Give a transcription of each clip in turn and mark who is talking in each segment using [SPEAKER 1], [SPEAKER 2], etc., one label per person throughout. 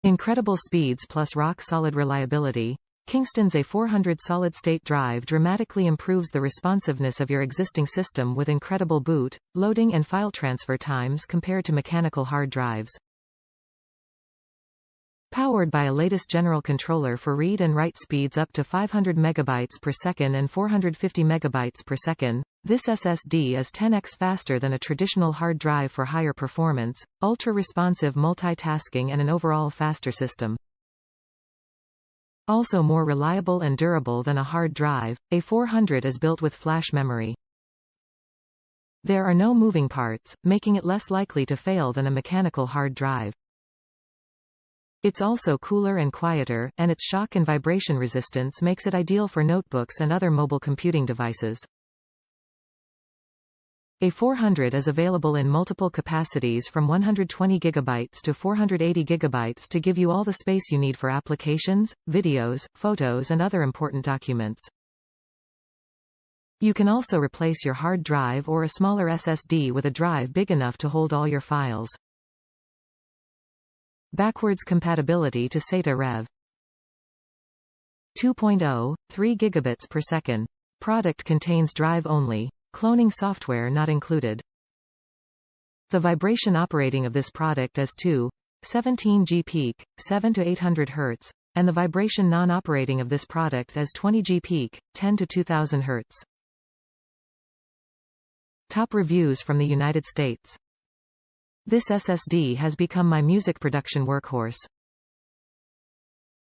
[SPEAKER 1] Incredible speeds plus rock-solid reliability. Kingston's A400 solid-state drive dramatically improves the responsiveness of your existing system with incredible boot, loading and file transfer times compared to mechanical hard drives. Powered by a latest general controller for read and write speeds up to 500 megabytes per second and 450 megabytes per second, this SSD is 10x faster than a traditional hard drive for higher performance, ultra-responsive multitasking and an overall faster system. Also more reliable and durable than a hard drive, A400 is built with flash memory. There are no moving parts, making it less likely to fail than a mechanical hard drive. It's also cooler and quieter, and its shock and vibration resistance makes it ideal for notebooks and other mobile computing devices. A400 is available in multiple capacities from 120 GB to 480 GB to give you all the space you need for applications, videos, photos and other important documents. You can also replace your hard drive or a smaller SSD with a drive big enough to hold all your files. Backwards compatibility to SATA Rev. 2.0, 3 gigabits per second. Product contains drive only, cloning software not included. The vibration operating of this product is 2.17 peak, 7 to 800 Hz, and the vibration non-operating of this product is 20 peak, 10 to 2000 Hz. Top reviews from the United States. This SSD has become my music production workhorse.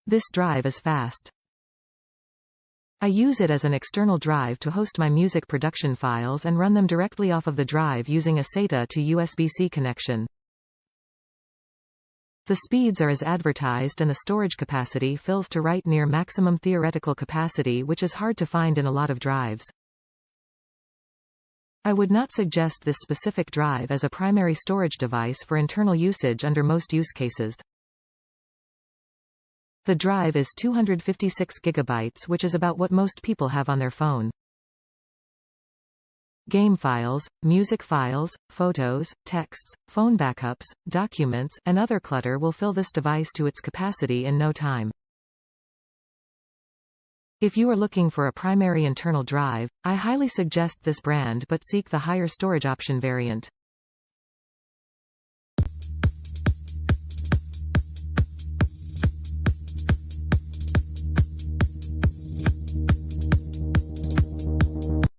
[SPEAKER 1] This drive is fast. I use it as an external drive to host my music production files and run them directly off of the drive using a SATA to USB-C connection. The speeds are as advertised and the storage capacity fills to right near maximum theoretical capacity, which is hard to find in a lot of drives. I would not suggest this specific drive as a primary storage device for internal usage under most use cases. The drive is 256 GB, which is about what most people have on their phone. Game files, music files, photos, texts, phone backups, documents, and other clutter will fill this device to its capacity in no time. If you are looking for a primary internal drive, I highly suggest this brand but seek the higher storage option variant.